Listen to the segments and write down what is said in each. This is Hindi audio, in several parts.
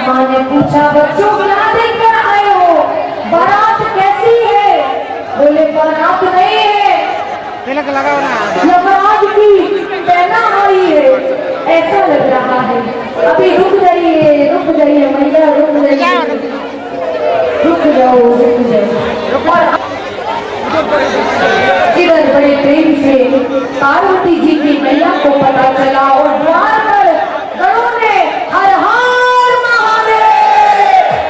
माँ ने पूछा बच्चों क्या लेकर आए हो, बारात कैसी है? बोले बारात नहीं है, यमराज की पहना आई है, ऐसा लग रहा है। अभी रुक जाइए मैया, रुक जाइए, रुक जाओ। इधर बड़े प्रेम से पार्वती जी की मैया को पता चला और द्वार पर गणों ने हर हर महादेव,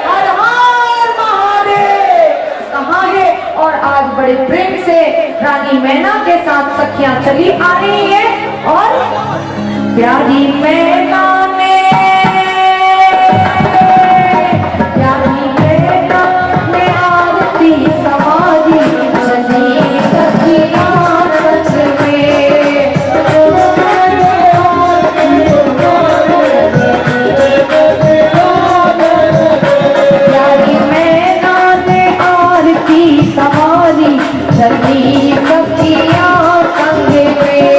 हर हर महादेव कहा है। और आज बड़े प्रेम से रानी मैना के साथ सखियां चली आ रही है और प्यारी मैना ने आरती सवारी चली सखियां रथ में। प्यारी मैना ने आरती सवारी चली सखियां संग में।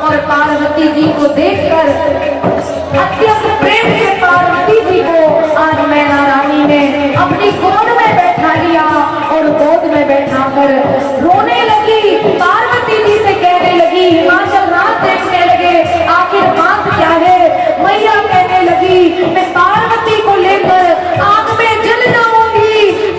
और पार्वती जी को देखकर अत्यंत प्रेम से पार्वती जी को आज मैना रानी ने अपनी गोद में बैठा लिया और गोद में बैठाकर रोने लगी। पार्वती जी से कहने लगी, हिमाचल रात देखने लगे आखिर बात क्या है। मैया कहने लगी मैं पार्वती को लेकर आग में जल जाऊंगी,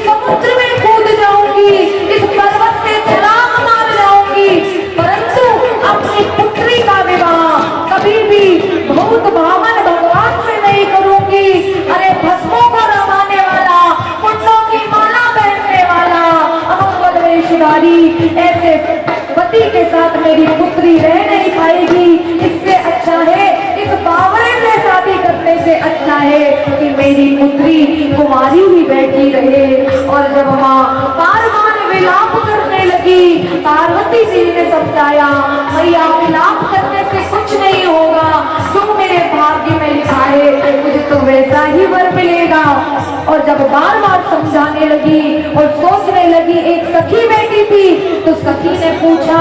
समुद्र में कूद जाऊंगी, इस पर्वत से छलांग मार जाऊंगी, परंतु अपनी पुत्री का विवाह कभी भी भूत भावन भगवान से नहीं करूंगी। अरे भस्मों को रमाने वाला, पुण्यों की माला पहनने वाला, अमंगल वेशधारी ऐसे पति के साथ मेरी पुत्री रह नहीं पाएगी। इससे अच्छा है, इस बावरे से शादी करने से अच्छा है कि मेरी पुत्री कुमारी ही बैठी रहे। और जब माँ पार्वती विलाप करने लगी, पार्वती जी ने समझाया मैया विलाप करने से कुछ नहीं होगा, जो मेरे भाग्य में लिखा है मुझे तो वैसा ही वर मिलेगा। और जब बार बार समझाने लगी और सोचने लगी, एक सखी बैठी थी तो सखी ने पूछा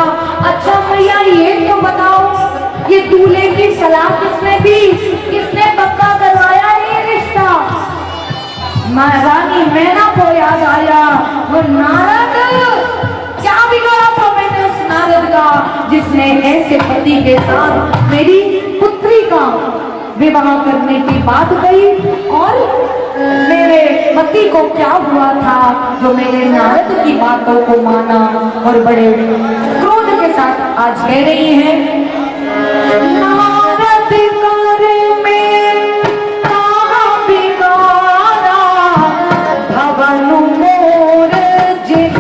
अच्छा मैया ये तो बताओ ये दूल्हे की सलाह किसने दी, किसने पक्का करवाया ये रिश्ता? रानी मैना को याद आया वो नारद, क्या बिगाड़ा था मैंने उस नारद का जिसने ऐसे पति के साथ मेरी पुत्री का विवाह करने की बात कही। और मेरे पति को क्या हुआ था जो मेरे नारद की बातों को माना और बड़े क्रोध के साथ आज कह रही हैं नारद करे में कहाँ बिगाड़ा, भवन मोर जिन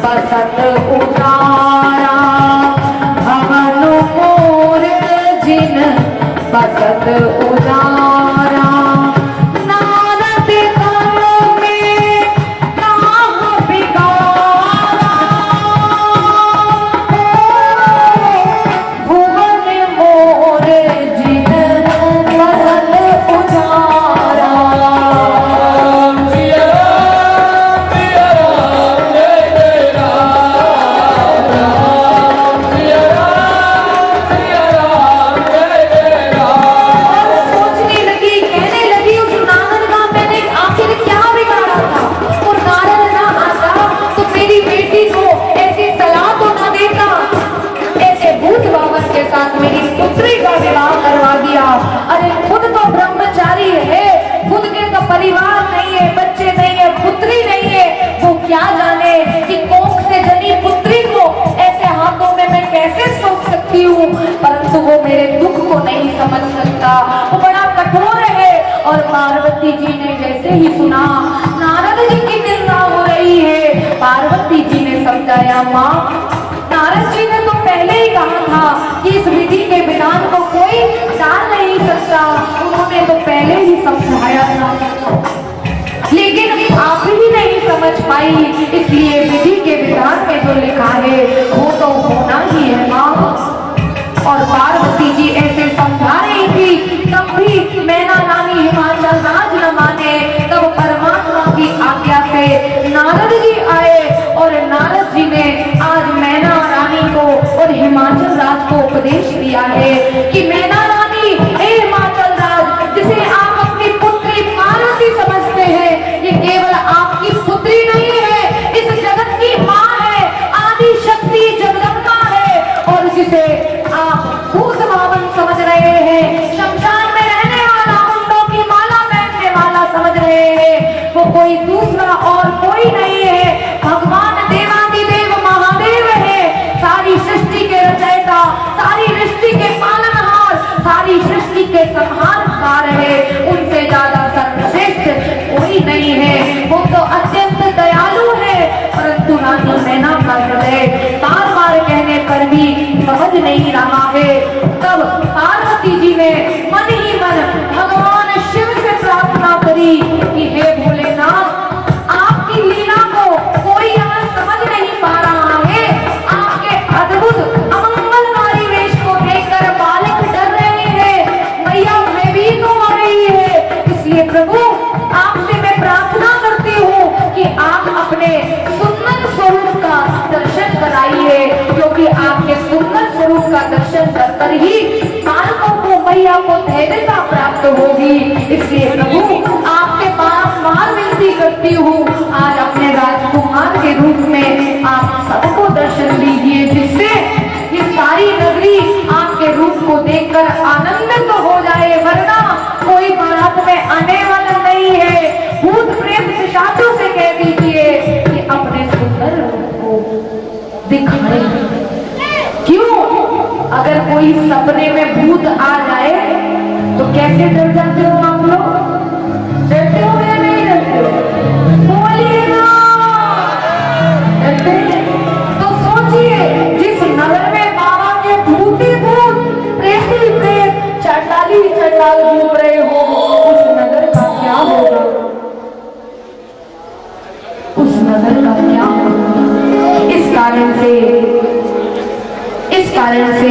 बसत उतारा, भवन मोर जिन बसत उतारा। नारद करे में कहाँ बिगाड़ा, भुवन मोर जिन बसत उतारा। सोचने लगी, कहने लगी उस नारद का मैंने आखिर क्या बिगाड़ा था। और नारद ना आता तो मेरी बेटी को ऐसी सलाह तो ना देता, ऐसे भूत बाबा के साथ मेरी पुत्री का विवाह करवा दिया। अरे खुद तो ब्रह्मचारी है, खुद के तो परिवार नहीं है, बच्चे नहीं है, खुद सकती हूँ, परंतु वो मेरे दुख को नहीं समझ सकता, वो बड़ा कठोर है। और पार्वती जी ने जैसे ही सुना नारद जी की निंदा हो रही है, पार्वती जी ने समझाया, माँ नारद जी ने तो पहले ही कहा था कि इस विधि के विधान को कोई टाल नहीं सकता, उन्होंने तो पहले ही समझाया था, लेकिन आप ही नहीं समझ पाई, इसलिए विधि के विधान में जो लिखा है वो तो होना ही है माँ। और पार्वती जी ऐसे समझा रही थी, तब भी मैना रानी हिमाचल राज न माने, तब परमात्मा की आज्ञा से नारद जी आए और नारद जी ने आज मैना रानी को और हिमाचल राज को उपदेश दिया है कि मैना रानी, हे हिमाचल राज, जिसे आप अपनी पुत्री पार्वती समझते हैं, ये केवल आपकी पुत्री नहीं है, इस जगत की माँ है, आदि शक्ति जगदम्बा है। और जिसे आप भूत भावन समझ रहे हैं, शमशान में रहने वाला, मुंडों की माला पहनने वाला समझ रहे हैं, वो कोई दूसरा और कोई नहीं है, भगवान देवादिदेव महादेव है, सारी सृष्टि के रचयिता, सारी सृष्टि के पालनहार, सारी सृष्टि के संहारकार है, उनसे ज्यादा सर्वश्रेष्ठ कोई नहीं है, वो तो अत्यंत दयालु है। परंतु रानी मैना का हृदय बार बार कहने पर भी समझ नहीं रहा है। तब पार्वती जी ने मन ही मन भगवान शिव से प्रार्थना करी कि हे भोलेनाथ, आपकी लीला को कोई आज समझ नहीं पा रहा है, आपके अद्भुत अमंगलकारी वेश को देखकर बालक डर रहे हैं, मैया भयभीत हो रही है, इसलिए प्रभु आपसे मैं प्रार्थना करती हूँ कि आप अपने सुंदर स्वरूप का दर्शन कराइए, क्योंकि आपके सुंदर स्वरूप का दर्शन कर ही बालकों को, मैया को धैर्यता प्राप्त होगी। इसलिए प्रभु आपके बारंबार विनती करती हूँ, आज अपने राजकुमार के रूप में आप सबको दर्शन दीजिए, जिससे ये सारी नगरी आपके रूप को देखकर आनंदित तो हो जाए, वरना कोई बारात में आने वाला नहीं है। भूत प्रेत पिशाचों से कह दीजिए कि अपने सुंदर रूप को दिखाए। क्यों? अगर कोई सपने में भूत आ जाए तो कैसे डर जाते हो आप लोग? डरते हो या नहीं डरते हो? बोलिए ना, डरते हैं? तो सोचिए, जिस नगर में बाबा के भूत ही भूत, प्रेत ही प्रेत, चंडाली चंडाल घूम रहे हो, उस नगर का क्या होगा? उस नगर का क्या होगा? इस कारण से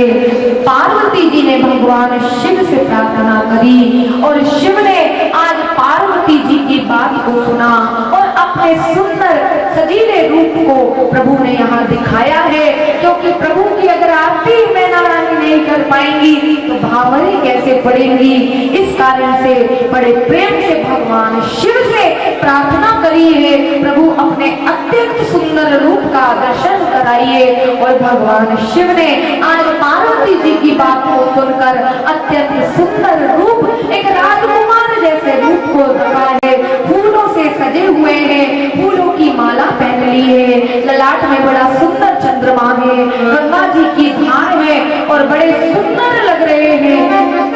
पार्वती जी ने भगवान शिव से प्रार्थना करी और शिव ने आज पार्वती जी की बात को सुना और अपने सुंदर सजीले रूप को प्रभु ने यहाँ दिखाया है, क्योंकि प्रभु की अगर आरती मैना रानी नहीं कर पाएंगी तो भावरे कैसे पड़ेंगी। इस कारण से बड़े प्रेम से भगवान शिव से प्रार्थना करी है, प्रभु अपने अत्यंत सुंदर रूप का दर्शन कराइए। और भगवान शिव ने आज पार्वती जी की बात को सुनकर अत्यंत सुंदर रूप, एक राजकुमार जैसे रूप को रखा है, फूलों से सजे हुए हैं, फूलों की माला पहन ली है, ललाट में बड़ा सुंदर चंद्रमा है, गंगा जी की धार है और बड़े सुंदर लग रहे हैं।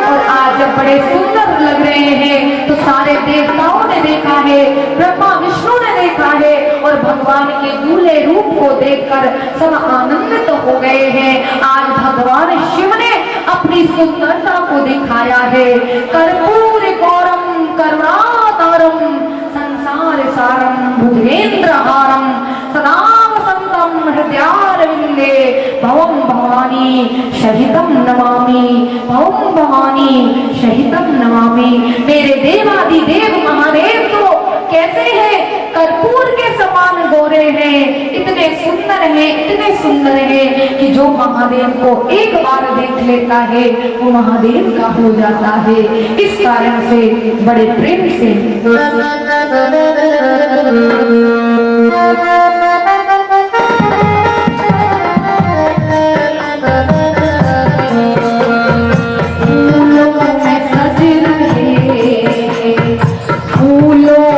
और आज जब बड़े सुंदर लग रहे हैं तो सारे देवताओं ने देखा है, ब्रह्मा विष्णु ने देखा है और भगवान के दूल्हे रूप को देखकर सब आनंदित हो गए हैं। आज भगवान शिव ने अपनी सुंदरता को दिखाया है। कर्पूर गौरम करुणातारम संसार सारम भुजगेंद्र हारम सदा वसंतम हृदयारविंदे भवम भवानी शहितम नमामि, भवम भवानी शहितम नमामि। मेरे देवादिदेव महादेव तो कैसे हैं? कर्पूर के समान गोरे हैं, इतने सुंदर हैं कि जो महादेव को एक बार देख लेता है वो महादेव का हो जाता है। इस कारण से बड़े प्रेम से फूलों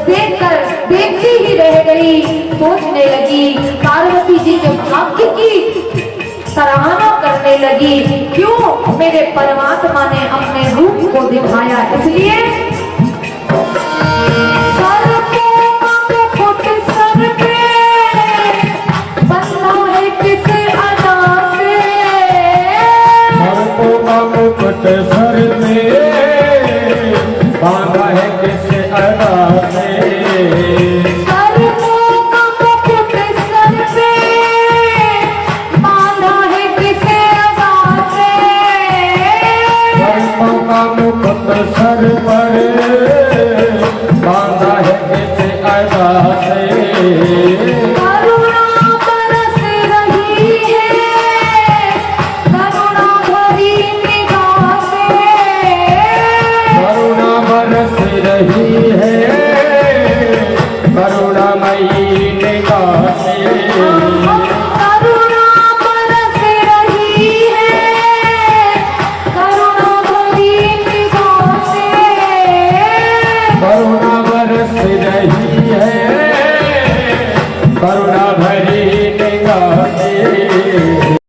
देखकर देखती ही रह गई। सोचने लगी, पार्वती जी के भाग्य की सराहना करने लगी, क्यों मेरे परमात्मा ने अपने रूप को दिखाया। इसलिए सर पे मुकुट सर पे बंधा है किस अदा से, सर को मुकुट सर